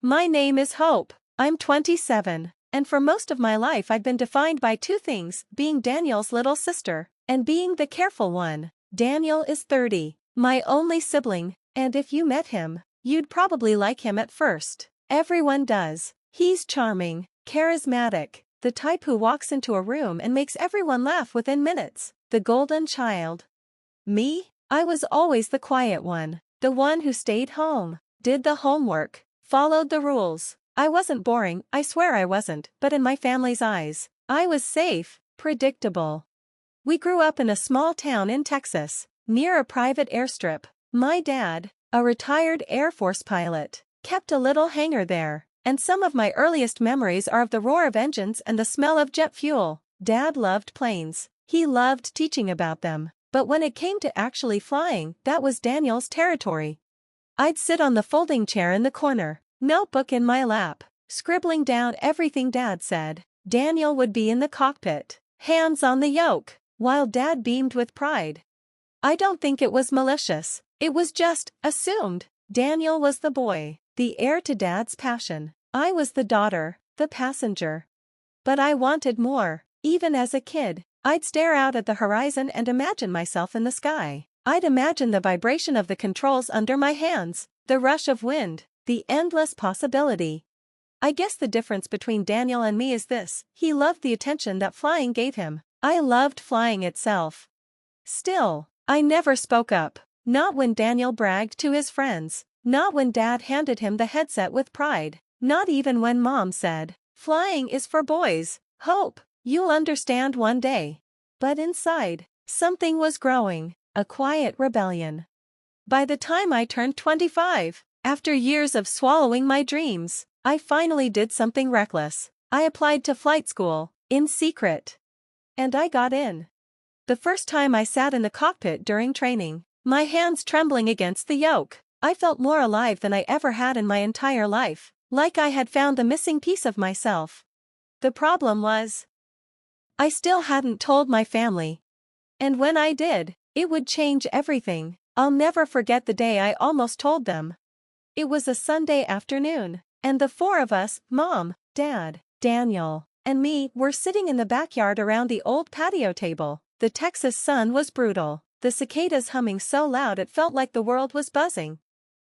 My name is Hope. I'm 27. And for most of my life I've been defined by two things, being Daniel's little sister, and being the careful one. Daniel is 30, my only sibling, and if you met him, you'd probably like him at first. Everyone does. He's charming, charismatic, the type who walks into a room and makes everyone laugh within minutes. The golden child. Me? I was always the quiet one, the one who stayed home, did the homework, followed the rules. I wasn't boring, I swear I wasn't, but in my family's eyes, I was safe, predictable. We grew up in a small town in Texas, near a private airstrip. My dad, a retired Air Force pilot, kept a little hangar there, and some of my earliest memories are of the roar of engines and the smell of jet fuel. Dad loved planes. He loved teaching about them, but when it came to actually flying, that was Daniel's territory. I'd sit on the folding chair in the corner, notebook in my lap, scribbling down everything Dad said. Daniel would be in the cockpit, hands on the yoke, while Dad beamed with pride. I don't think it was malicious, it was just assumed. Daniel was the boy, the heir to Dad's passion. I was the daughter, the passenger. But I wanted more. Even as a kid, I'd stare out at the horizon and imagine myself in the sky. I'd imagine the vibration of the controls under my hands, the rush of wind, the endless possibility. I guess the difference between Daniel and me is this: he loved the attention that flying gave him. I loved flying itself. Still, I never spoke up. Not when Daniel bragged to his friends. Not when Dad handed him the headset with pride. Not even when Mom said, "Flying is for boys, Hope. You'll understand one day." But inside, something was growing, a quiet rebellion. By the time I turned 25, after years of swallowing my dreams, I finally did something reckless. I applied to flight school, in secret. And I got in. The first time I sat in the cockpit during training, my hands trembling against the yoke, I felt more alive than I ever had in my entire life, like I had found the missing piece of myself. The problem was, I still hadn't told my family. And when I did, it would change everything. I'll never forget the day I almost told them. It was a Sunday afternoon, and the four of us, Mom, Dad, Daniel, and me, were sitting in the backyard around the old patio table. The Texas sun was brutal, the cicadas humming so loud it felt like the world was buzzing.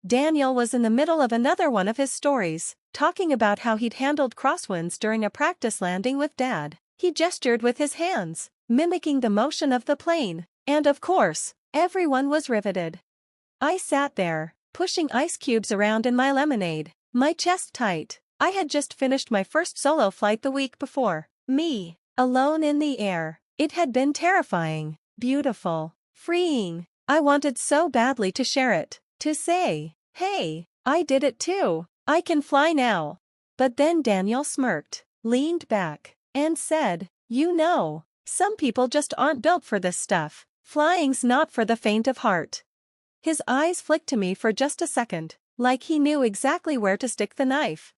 Daniel was in the middle of another one of his stories, talking about how he'd handled crosswinds during a practice landing with Dad. He gestured with his hands, mimicking the motion of the plane, and of course, everyone was riveted. I sat there, pushing ice cubes around in my lemonade, my chest tight. I had just finished my first solo flight the week before. Me, alone in the air. It had been terrifying, beautiful, freeing. I wanted so badly to share it, to say, "Hey, I did it too. I can fly now." But then Daniel smirked, leaned back, and said, "You know, some people just aren't built for this stuff. Flying's not for the faint of heart." His eyes flicked to me for just a second, like he knew exactly where to stick the knife.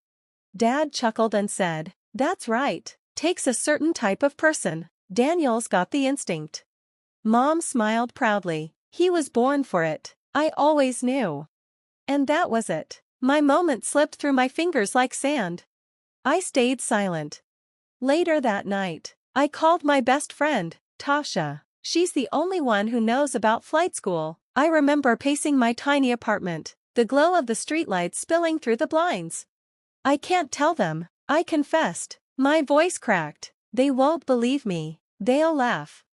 Dad chuckled and said, "That's right. Takes a certain type of person. Daniel's got the instinct." Mom smiled proudly. He was born for it. I always knew. And that was it. My moment slipped through my fingers like sand. I stayed silent. Later that night, I called my best friend, Tasha. She's the only one who knows about flight school. I remember pacing my tiny apartment, the glow of the streetlights spilling through the blinds. "I can't tell them," I confessed. My voice cracked. "They won't believe me. They'll laugh."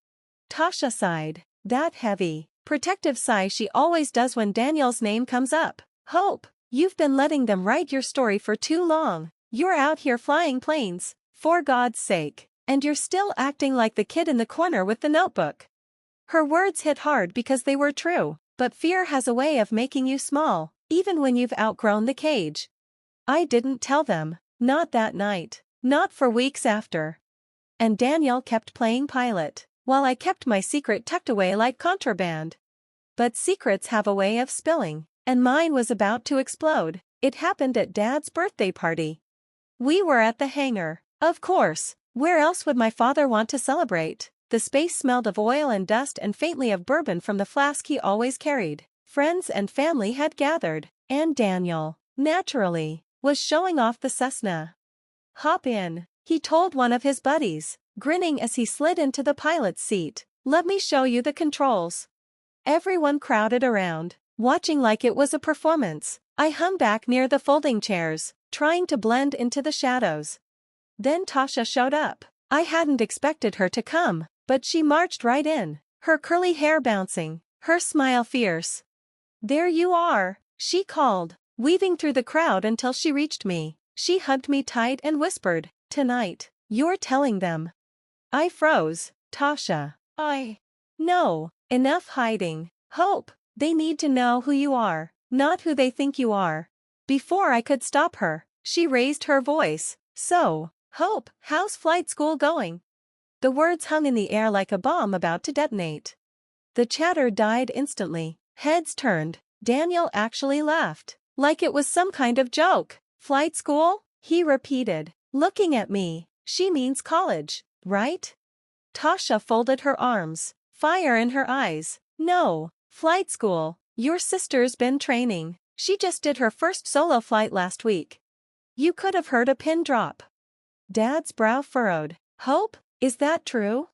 Tasha sighed, that heavy, protective sigh she always does when Daniel's name comes up. "Hope, you've been letting them write your story for too long. You're out here flying planes, for God's sake, and you're still acting like the kid in the corner with the notebook." Her words hit hard because they were true, but fear has a way of making you small, even when you've outgrown the cage. I didn't tell them, not that night, not for weeks after. And Daniel kept playing pilot, while I kept my secret tucked away like contraband. But secrets have a way of spilling, and mine was about to explode. It happened at Dad's birthday party. We were at the hangar, of course. Where else would my father want to celebrate? The space smelled of oil and dust and faintly of bourbon from the flask he always carried. Friends and family had gathered, and Daniel, naturally, was showing off the Cessna. "Hop in," he told one of his buddies, grinning as he slid into the pilot's seat. "Let me show you the controls." Everyone crowded around, watching like it was a performance. I hung back near the folding chairs, trying to blend into the shadows. Then Tasha showed up. I hadn't expected her to come, but she marched right in, her curly hair bouncing, her smile fierce. "There you are," she called, weaving through the crowd until she reached me. She hugged me tight and whispered, "Tonight, you're telling them." I froze. "Tasha, No, enough hiding. Hope, they need to know who you are, not who they think you are." Before I could stop her, she raised her voice. "So, Hope, how's flight school going?" The words hung in the air like a bomb about to detonate. The chatter died instantly, heads turned. Daniel actually laughed, like it was some kind of joke. "Flight school?" he repeated, looking at me. "She means college, right?" Tasha folded her arms, fire in her eyes. "No, flight school. Your sister's been training. She just did her first solo flight last week." You could have heard a pin drop. Dad's brow furrowed. "Hope, is that true?"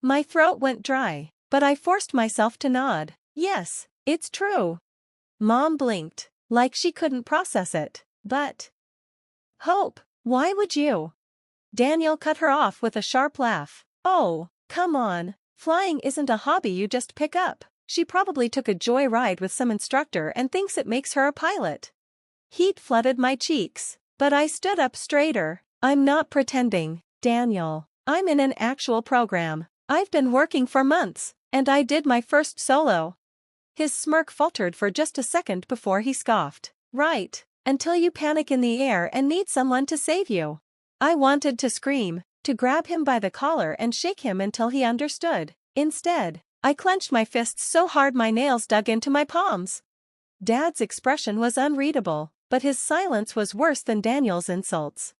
My throat went dry, but I forced myself to nod. "Yes, it's true." Mom blinked, like she couldn't process it. "But, Hope, why would you?" Daniel cut her off with a sharp laugh. "Oh, come on. Flying isn't a hobby you just pick up. She probably took a joy ride with some instructor and thinks it makes her a pilot." Heat flooded my cheeks, but I stood up straighter. "I'm not pretending, Daniel. I'm in an actual program. I've been working for months, and I did my first solo." His smirk faltered for just a second before he scoffed. "Right, until you panic in the air and need someone to save you." I wanted to scream, to grab him by the collar and shake him until he understood. Instead, I clenched my fists so hard my nails dug into my palms. Dad's expression was unreadable, but his silence was worse than Daniel's insults.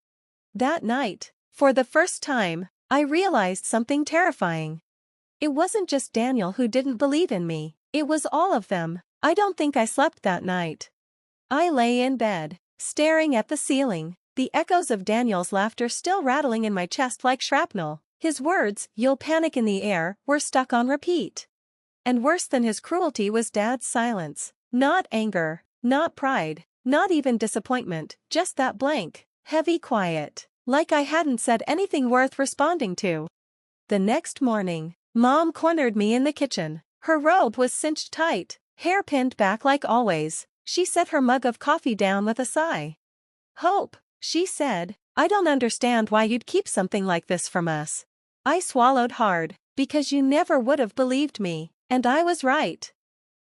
That night, for the first time, I realized something terrifying. It wasn't just Daniel who didn't believe in me, it was all of them. I don't think I slept that night. I lay in bed, staring at the ceiling, the echoes of Daniel's laughter still rattling in my chest like shrapnel. His words, "You'll panic in the air," were stuck on repeat. And worse than his cruelty was Dad's silence. Not anger, not pride, not even disappointment, just that blank, heavy quiet, like I hadn't said anything worth responding to. The next morning, Mom cornered me in the kitchen. Her robe was cinched tight, hair pinned back like always. She set her mug of coffee down with a sigh. "Hope," she said, "I don't understand why you'd keep something like this from us." I swallowed hard, "Because you never would have believed me, and I was right."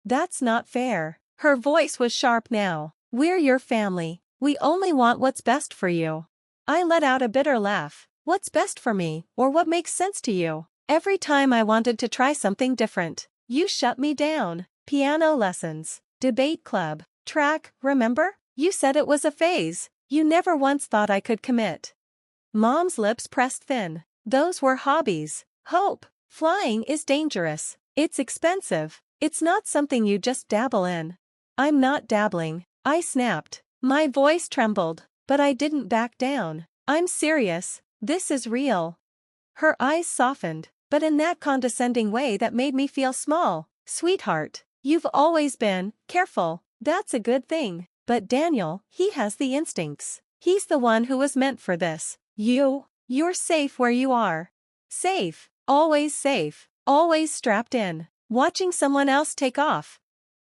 "That's not fair." Her voice was sharp now. "We're your family. We only want what's best for you." I let out a bitter laugh. "What's best for me, or what makes sense to you? Every time I wanted to try something different, you shut me down. Piano lessons, debate club, track, remember? You said it was a phase. You never once thought I could commit." Mom's lips pressed thin. "Those were hobbies. Hope, flying is dangerous. It's expensive. It's not something you just dabble in." "I'm not dabbling," I snapped. My voice trembled, but I didn't back down. "I'm serious. This is real." Her eyes softened, but in that condescending way that made me feel small. "Sweetheart, you've always been careful. That's a good thing. But Daniel, he has the instincts. He's the one who was meant for this. You're safe where you are. Safe, always strapped in, watching someone else take off."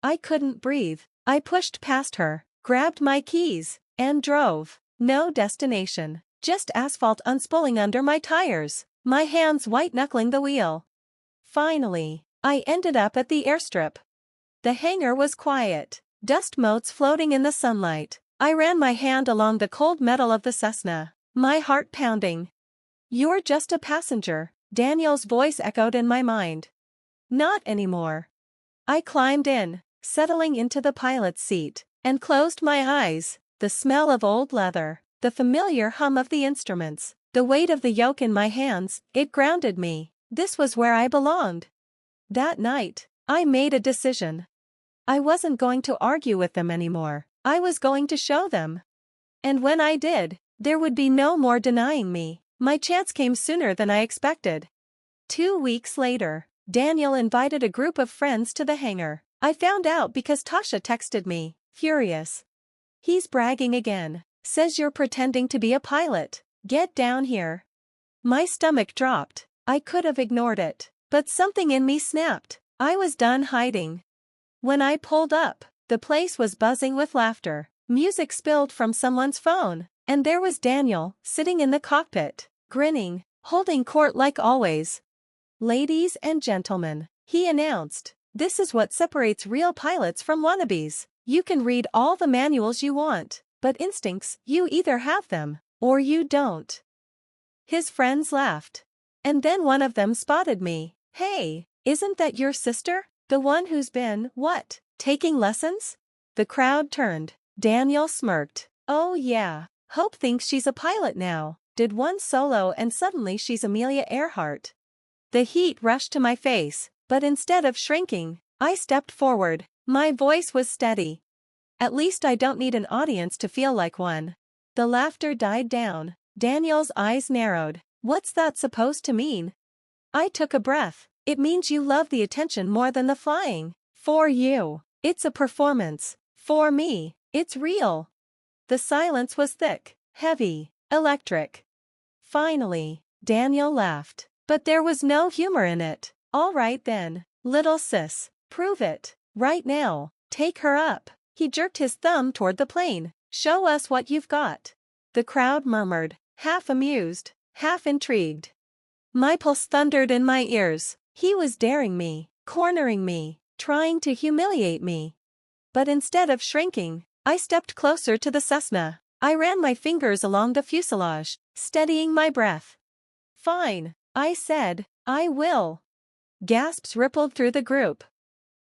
I couldn't breathe. I pushed past her, grabbed my keys, and drove. No destination, just asphalt unspooling under my tires, my hands white-knuckling the wheel. Finally, I ended up at the airstrip. The hangar was quiet, dust motes floating in the sunlight. I ran my hand along the cold metal of the Cessna, my heart pounding. "You're just a passenger," Daniel's voice echoed in my mind. "Not anymore." I climbed in, settling into the pilot's seat, and closed my eyes. The smell of old leather, the familiar hum of the instruments, the weight of the yoke in my hands, it grounded me. This was where I belonged. That night, I made a decision. I wasn't going to argue with them anymore. I was going to show them. And when I did, there would be no more denying me. My chance came sooner than I expected. 2 weeks later, Daniel invited a group of friends to the hangar. I found out because Tasha texted me, furious. He's bragging again. Says you're pretending to be a pilot. Get down here. My stomach dropped. I could have ignored it, but something in me snapped. I was done hiding. When I pulled up, the place was buzzing with laughter. Music spilled from someone's phone, and there was Daniel, sitting in the cockpit, grinning, holding court like always. Ladies and gentlemen, he announced, this is what separates real pilots from wannabes. You can read all the manuals you want, but instincts, you either have them, or you don't. His friends laughed. And then one of them spotted me. Hey, isn't that your sister? The one who's been, what, taking lessons? The crowd turned. Daniel smirked. Oh yeah, Hope thinks she's a pilot now. Did one solo and suddenly she's Amelia Earhart. The heat rushed to my face, but instead of shrinking, I stepped forward. My voice was steady. At least I don't need an audience to feel like one. The laughter died down. Daniel's eyes narrowed. What's that supposed to mean? I took a breath. It means you love the attention more than the flying. For you, it's a performance. For me, it's real. The silence was thick, heavy, electric. Finally, Daniel laughed. But there was no humor in it. All right then, little sis, prove it. Right now, take her up. He jerked his thumb toward the plane. Show us what you've got. The crowd murmured, half amused, half intrigued. My pulse thundered in my ears. He was daring me, cornering me, trying to humiliate me. But instead of shrinking, I stepped closer to the Cessna. I ran my fingers along the fuselage, steadying my breath. Fine, I said, I will. Gasps rippled through the group.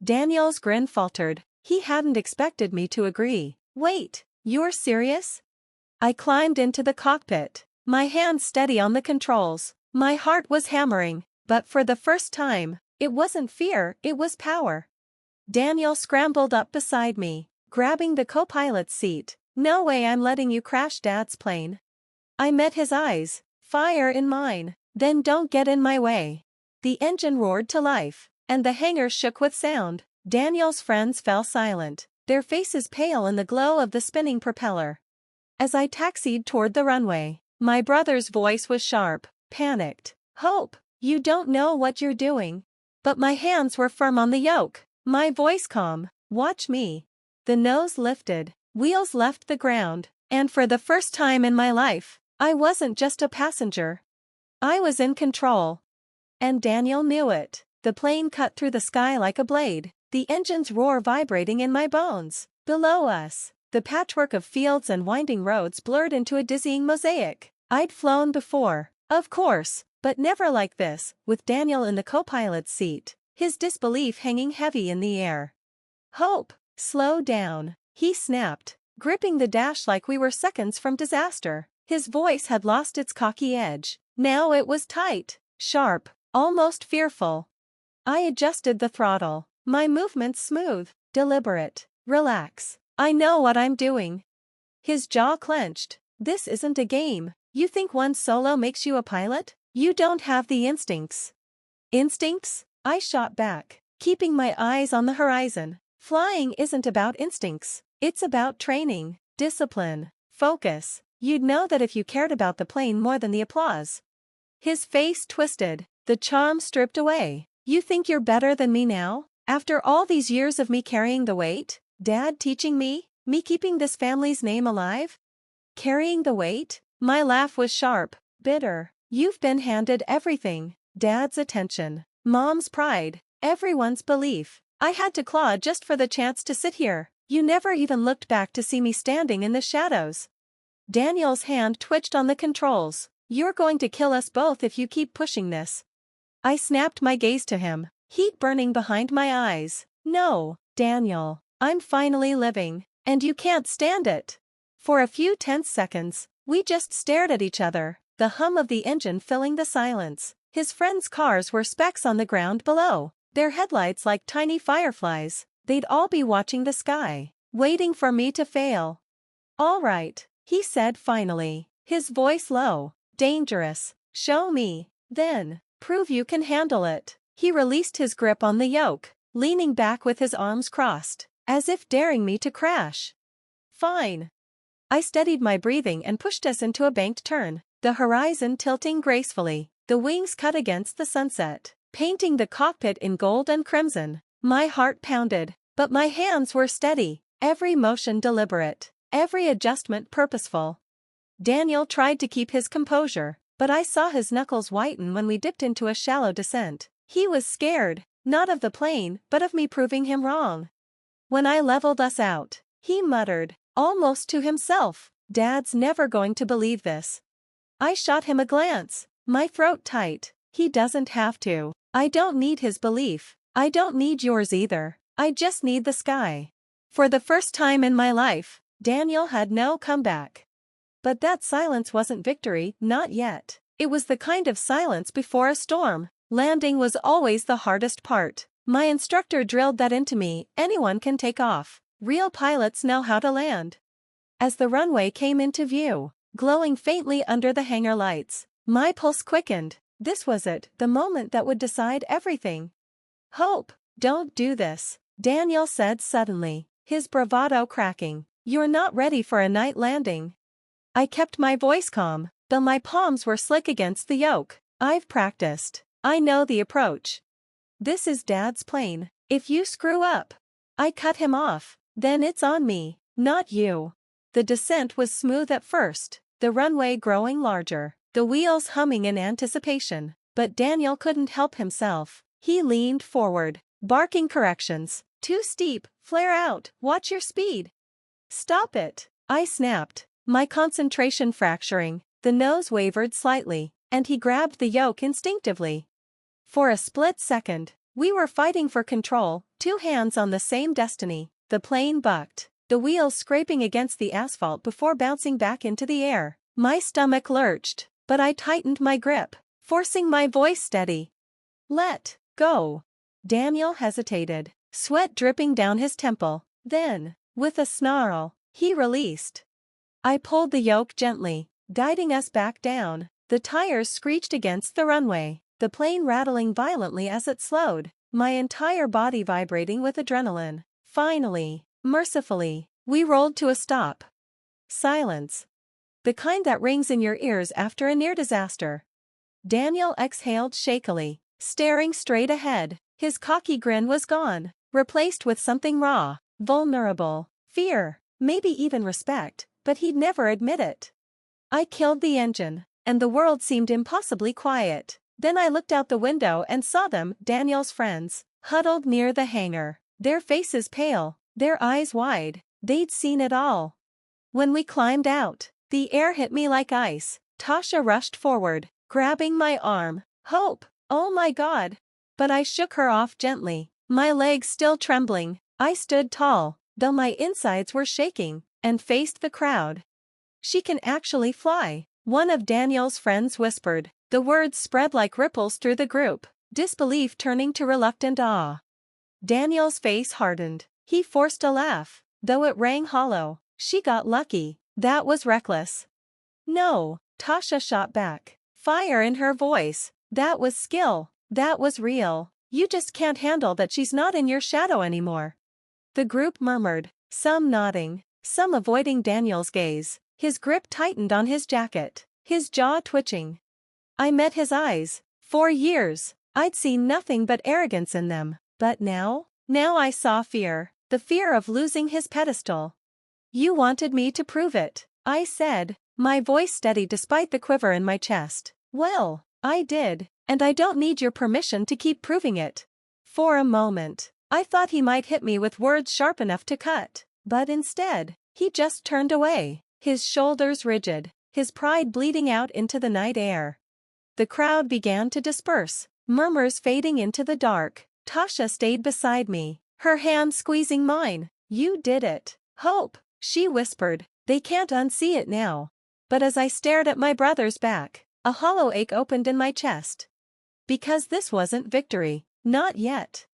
Daniel's grin faltered. He hadn't expected me to agree. Wait, you're serious? I climbed into the cockpit, my hands steady on the controls. My heart was hammering, but for the first time, it wasn't fear, it was power. Daniel scrambled up beside me, grabbing the co-pilot's seat. No way I'm letting you crash Dad's plane. I met his eyes, fire in mine. Then don't get in my way. The engine roared to life, and the hangar shook with sound. Daniel's friends fell silent, their faces pale in the glow of the spinning propeller. As I taxied toward the runway, my brother's voice was sharp, panicked. Hope, you don't know what you're doing. But my hands were firm on the yoke, my voice calm. Watch me. The nose lifted, wheels left the ground, and for the first time in my life, I wasn't just a passenger. I was in control. And Daniel knew it. The plane cut through the sky like a blade, the engine's roar vibrating in my bones. Below us, the patchwork of fields and winding roads blurred into a dizzying mosaic. I'd flown before, of course, but never like this, with Daniel in the co-pilot's seat, his disbelief hanging heavy in the air. Hope, slow down, he snapped, gripping the dash like we were seconds from disaster. His voice had lost its cocky edge. Now it was tight, sharp, almost fearful. I adjusted the throttle, my movements smooth, deliberate. Relax, I know what I'm doing. His jaw clenched. This isn't a game. You think one solo makes you a pilot? You don't have the instincts. Instincts? I shot back, keeping my eyes on the horizon. Flying isn't about instincts. It's about training, discipline, focus. You'd know that if you cared about the plane more than the applause. His face twisted, the charm stripped away. You think you're better than me now? After all these years of me carrying the weight? Dad teaching me keeping this family's name alive? Carrying the weight? My laugh was sharp, bitter. You've been handed everything. Dad's attention, Mom's pride, everyone's belief. I had to claw just for the chance to sit here. You never even looked back to see me standing in the shadows. Daniel's hand twitched on the controls. You're going to kill us both if you keep pushing this. I snapped my gaze to him, heat burning behind my eyes. No, Daniel, I'm finally living, and you can't stand it. For a few tense seconds, we just stared at each other, the hum of the engine filling the silence. His friends' cars were specks on the ground below, their headlights like tiny fireflies. They'd all be watching the sky, waiting for me to fail. All right, he said finally, his voice low. Dangerous. Show me, then. Prove you can handle it. He released his grip on the yoke, leaning back with his arms crossed, as if daring me to crash. Fine. I steadied my breathing and pushed us into a banked turn, the horizon tilting gracefully, the wings cut against the sunset, painting the cockpit in gold and crimson. My heart pounded, but my hands were steady, every motion deliberate, every adjustment purposeful. Daniel tried to keep his composure, but I saw his knuckles whiten when we dipped into a shallow descent. He was scared, not of the plane, but of me proving him wrong. When I leveled us out, he muttered, almost to himself, "Dad's never going to believe this." I shot him a glance, my throat tight. He doesn't have to. I don't need his belief. I don't need yours either. I just need the sky. For the first time in my life, Daniel had no comeback. But that silence wasn't victory, not yet. It was the kind of silence before a storm. Landing was always the hardest part. My instructor drilled that into me. Anyone can take off. Real pilots know how to land. As the runway came into view, glowing faintly under the hangar lights, my pulse quickened. This was it, the moment that would decide everything. "Hope, don't do this," Daniel said suddenly, his bravado cracking. "You're not ready for a night landing." I kept my voice calm, though my palms were slick against the yoke. "I've practiced. I know the approach. This is Dad's plane. If you screw up," I cut him off, "then it's on me, not you." The descent was smooth at first, the runway growing larger, the wheels humming in anticipation, but Daniel couldn't help himself. He leaned forward, barking corrections. "Too steep, flare out, watch your speed." "Stop it," I snapped, my concentration fracturing. The nose wavered slightly, and he grabbed the yoke instinctively. For a split second, we were fighting for control, two hands on the same destiny. The plane bucked, the wheels scraping against the asphalt before bouncing back into the air. My stomach lurched, but I tightened my grip, forcing my voice steady. "Let go." Daniel hesitated, sweat dripping down his temple. Then, with a snarl, he released. I pulled the yoke gently, guiding us back down. The tires screeched against the runway, the plane rattling violently as it slowed, my entire body vibrating with adrenaline. Finally, mercifully, we rolled to a stop. Silence. The kind that rings in your ears after a near disaster. Daniel exhaled shakily, staring straight ahead. His cocky grin was gone, replaced with something raw, vulnerable, fear, maybe even respect, but he'd never admit it. I killed the engine, and the world seemed impossibly quiet. Then I looked out the window and saw them, Daniel's friends, huddled near the hangar, their faces pale, their eyes wide. They'd seen it all. When we climbed out, the air hit me like ice. Tasha rushed forward, grabbing my arm. "Hope, oh my God." But I shook her off gently, my legs still trembling. I stood tall, though my insides were shaking, and faced the crowd. "She can actually fly," one of Daniel's friends whispered. The words spread like ripples through the group, disbelief turning to reluctant awe. Daniel's face hardened. He forced a laugh, though it rang hollow. "She got lucky. That was reckless." "No," Tasha shot back, fire in her voice. "That was skill. That was real. You just can't handle that she's not in your shadow anymore." The group murmured, some nodding, some avoiding Daniel's gaze. His grip tightened on his jacket, his jaw twitching. I met his eyes. For years, I'd seen nothing but arrogance in them, but now I saw fear, the fear of losing his pedestal. "You wanted me to prove it," I said, my voice steady despite the quiver in my chest. "Well, I did, and I don't need your permission to keep proving it." For a moment, I thought he might hit me with words sharp enough to cut, but instead, he just turned away, his shoulders rigid, his pride bleeding out into the night air. The crowd began to disperse, murmurs fading into the dark. Tasha stayed beside me, her hand squeezing mine. "You did it, Hope," she whispered. "They can't unsee it now." But as I stared at my brother's back, a hollow ache opened in my chest. Because this wasn't victory, not yet.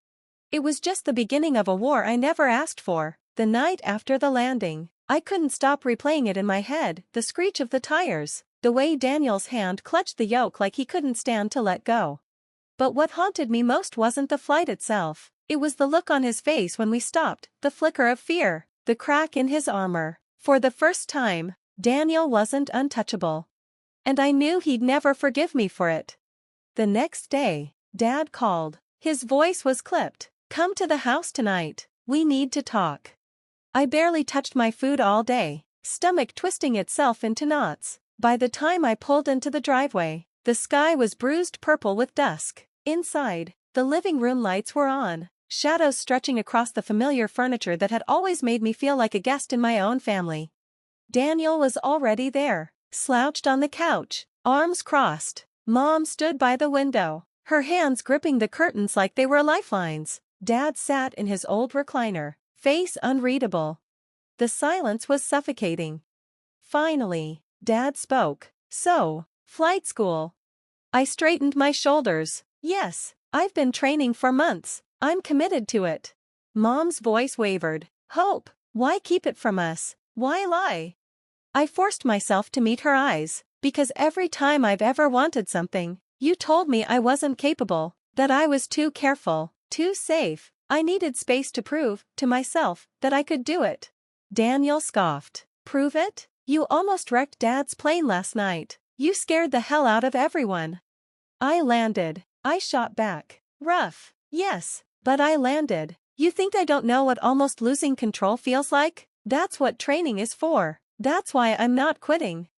It was just the beginning of a war I never asked for. The night after the landing, I couldn't stop replaying it in my head, the screech of the tires, the way Daniel's hand clutched the yoke like he couldn't stand to let go. But what haunted me most wasn't the flight itself, it was the look on his face when we stopped, the flicker of fear, the crack in his armor. For the first time, Daniel wasn't untouchable. And I knew he'd never forgive me for it. The next day, Dad called. His voice was clipped. "Come to the house tonight, we need to talk." I barely touched my food all day, stomach twisting itself into knots. By the time I pulled into the driveway, the sky was bruised purple with dusk. Inside, the living room lights were on, shadows stretching across the familiar furniture that had always made me feel like a guest in my own family. Daniel was already there, slouched on the couch, arms crossed. Mom stood by the window, her hands gripping the curtains like they were lifelines. Dad sat in his old recliner, face unreadable. The silence was suffocating. Finally, Dad spoke. "So, flight school." I straightened my shoulders. "Yes, I've been training for months. I'm committed to it." Mom's voice wavered. "Hope, why keep it from us? Why lie?" I forced myself to meet her eyes, because every time I've ever wanted something, you told me I wasn't capable, that I was too careful, too safe. I needed space to prove, to myself, that I could do it. Daniel scoffed. "Prove it? You almost wrecked Dad's plane last night. You scared the hell out of everyone." I landed. I shot back. Rough, yes, but I landed. "You think I don't know what almost losing control feels like? That's what training is for. That's why I'm not quitting."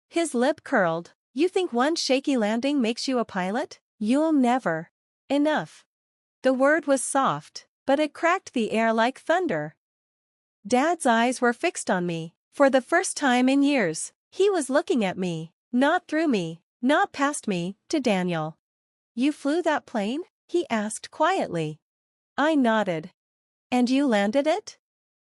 His lip curled. "You think one shaky landing makes you a pilot? You'll never." Enough. The word was soft, but it cracked the air like thunder. Dad's eyes were fixed on me. For the first time in years, he was looking at me, not through me, not past me, to Daniel. "You flew that plane?" he asked quietly. I nodded. "And you landed it?"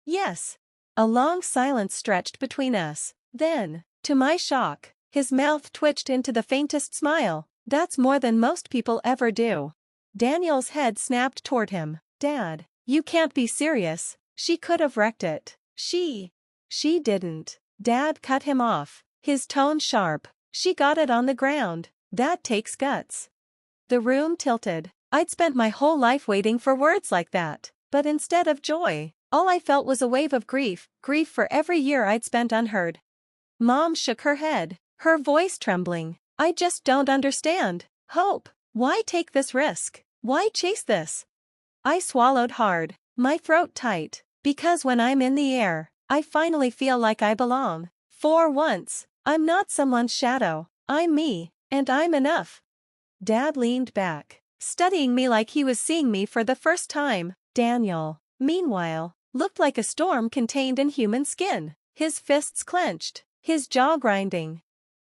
"Yes." A long silence stretched between us. Then, to my shock, his mouth twitched into the faintest smile. "That's more than most people ever do." Daniel's head snapped toward him. "Dad, you can't be serious. She could have wrecked it." She didn't." Dad cut him off, his tone sharp. "She got it on the ground. That takes guts." The room tilted. I'd spent my whole life waiting for words like that, but instead of joy, all I felt was a wave of grief for every year I'd spent unheard. Mom shook her head, her voice trembling. "I just don't understand. Hope, why take this risk? Why chase this?" I swallowed hard, my throat tight, because when I'm in the air, I finally feel like I belong. For once, I'm not someone's shadow, I'm me, and I'm enough. Dad leaned back, studying me like he was seeing me for the first time. Daniel, meanwhile, looked like a storm contained in human skin, his fists clenched, his jaw grinding.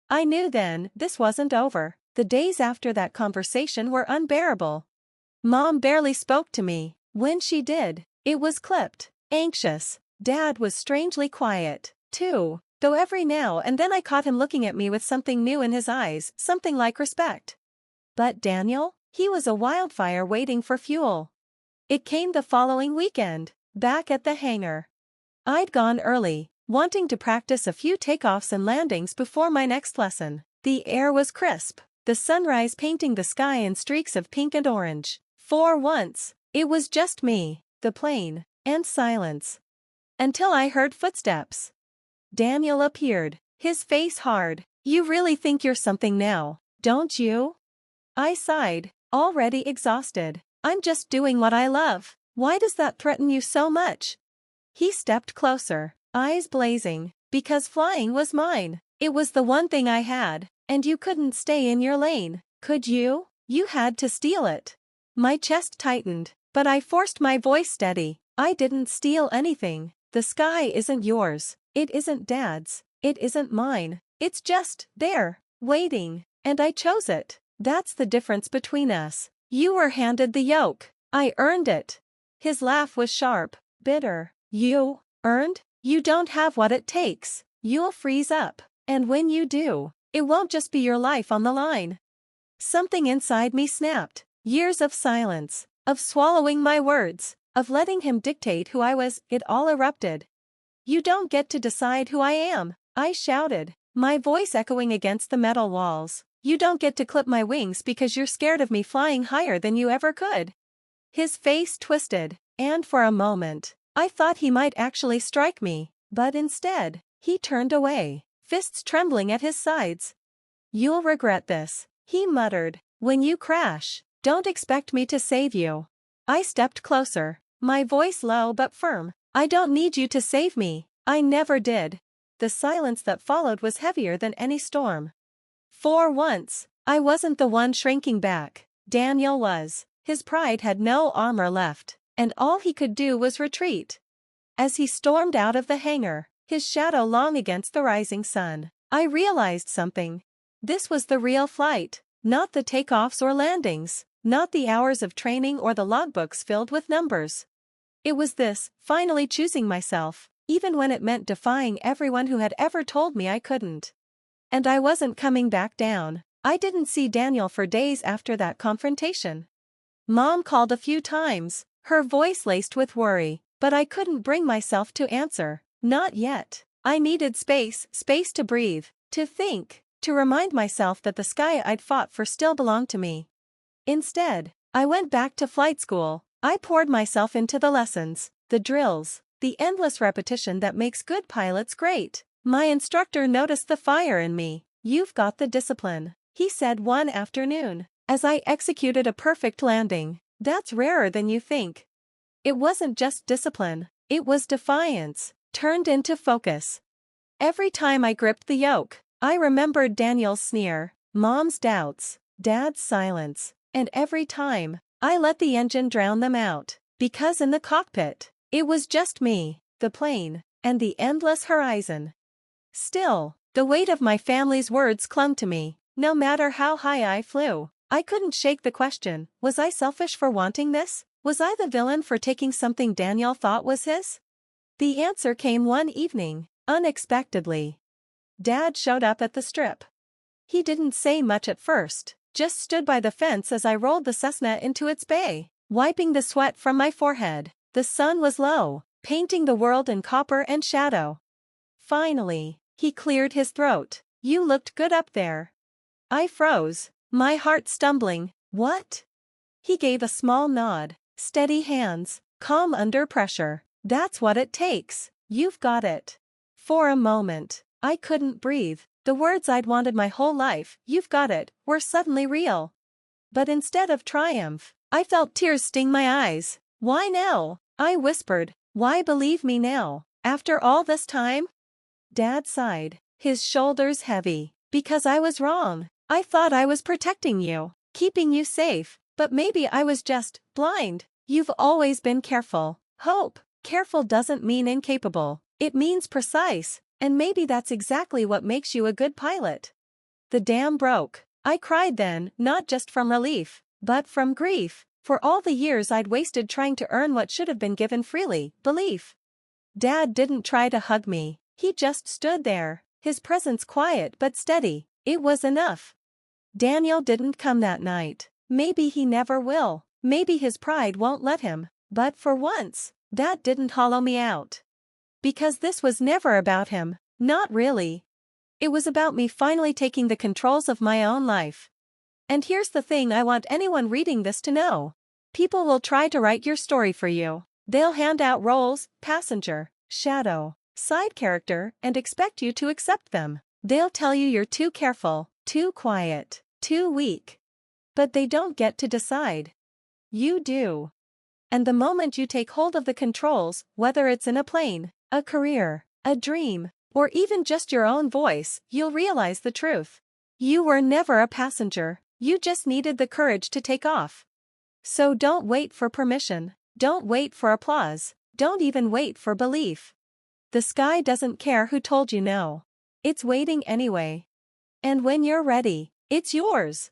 I knew then this wasn't over. The days after that conversation were unbearable. Mom barely spoke to me. When she did, it was clipped, anxious. Dad was strangely quiet, too, though every now and then I caught him looking at me with something new in his eyes, something like respect. But Daniel, he was a wildfire waiting for fuel. It came the following weekend, back at the hangar. I'd gone early, wanting to practice a few takeoffs and landings before my next lesson. The air was crisp, the sunrise painting the sky in streaks of pink and orange. For once, it was just me, the plane, and silence. Until I heard footsteps. Daniel appeared, his face hard. "You really think you're something now, don't you?" I sighed, already exhausted. "I'm just doing what I love. Why does that threaten you so much?" He stepped closer, eyes blazing. "Because flying was mine. It was the one thing I had, and you couldn't stay in your lane, could you? You had to steal it." My chest tightened, but I forced my voice steady. "I didn't steal anything. The sky isn't yours, it isn't Dad's, it isn't mine. It's just there, waiting, and I chose it. That's the difference between us. You were handed the yoke. I earned it." His laugh was sharp, bitter. "You earned? You don't have what it takes. You'll freeze up, and when you do, it won't just be your life on the line." Something inside me snapped. Years of silence, of swallowing my words, of letting him dictate who I was, it all erupted. You don't get to decide who I am, I shouted, my voice echoing against the metal walls. You don't get to clip my wings because you're scared of me flying higher than you ever could. His face twisted, and for a moment, I thought he might actually strike me, but instead, he turned away, fists trembling at his sides. You'll regret this, he muttered. When you crash, don't expect me to save you. I stepped closer, my voice low but firm. I don't need you to save me, I never did. The silence that followed was heavier than any storm. For once, I wasn't the one shrinking back. Daniel was. His pride had no armor left, and all he could do was retreat. As he stormed out of the hangar, his shadow long against the rising sun, I realized something. This was the real flight, not the takeoffs or landings, not the hours of training or the logbooks filled with numbers. It was this, finally choosing myself, even when it meant defying everyone who had ever told me I couldn't. And I wasn't coming back down. I didn't see Daniel for days after that confrontation. Mom called a few times, her voice laced with worry, but I couldn't bring myself to answer. Not yet. I needed space to breathe, to think, to remind myself that the sky I'd fought for still belonged to me. Instead, I went back to flight school. I poured myself into the lessons, the drills, the endless repetition that makes good pilots great. My instructor noticed the fire in me. You've got the discipline, he said one afternoon, as I executed a perfect landing. That's rarer than you think. It wasn't just discipline, it was defiance, turned into focus. Every time I gripped the yoke, I remembered Daniel's sneer, Mom's doubts, Dad's silence, and every time, I let the engine drown them out, because in the cockpit, it was just me, the plane, and the endless horizon. Still, the weight of my family's words clung to me, no matter how high I flew. I couldn't shake the question, was I selfish for wanting this? Was I the villain for taking something Daniel thought was his? The answer came one evening, unexpectedly. Dad showed up at the strip. He didn't say much at first, just stood by the fence as I rolled the Cessna into its bay, wiping the sweat from my forehead. The sun was low, painting the world in copper and shadow. Finally, he cleared his throat. You looked good up there. I froze, my heart stumbling. What? He gave a small nod. Steady hands, calm under pressure. That's what it takes. You've got it. For a moment, I couldn't breathe. The words I'd wanted my whole life, you've got it, were suddenly real. But instead of triumph, I felt tears sting my eyes. Why now? I whispered. Why believe me now, after all this time? Dad sighed, his shoulders heavy. Because I was wrong. I thought I was protecting you, keeping you safe, but maybe I was just blind. You've always been careful. Hope. Careful doesn't mean incapable. It means precise, and maybe that's exactly what makes you a good pilot. The dam broke. I cried then, not just from relief, but from grief, for all the years I'd wasted trying to earn what should have been given freely, belief. Dad didn't try to hug me. He just stood there, his presence quiet but steady. It was enough. Daniel didn't come that night. Maybe he never will. Maybe his pride won't let him. But for once, that didn't hollow me out. Because this was never about him. Not really. It was about me finally taking the controls of my own life. And here's the thing I want anyone reading this to know. People will try to write your story for you. They'll hand out roles, passenger, shadow, side character, and expect you to accept them. They'll tell you you're too careful, too quiet, too weak. But they don't get to decide. You do. And the moment you take hold of the controls, whether it's in a plane, a career, a dream, or even just your own voice, you'll realize the truth. You were never a passenger, you just needed the courage to take off. So don't wait for permission, don't wait for applause, don't even wait for belief. The sky doesn't care who told you no. It's waiting anyway. And when you're ready, it's yours.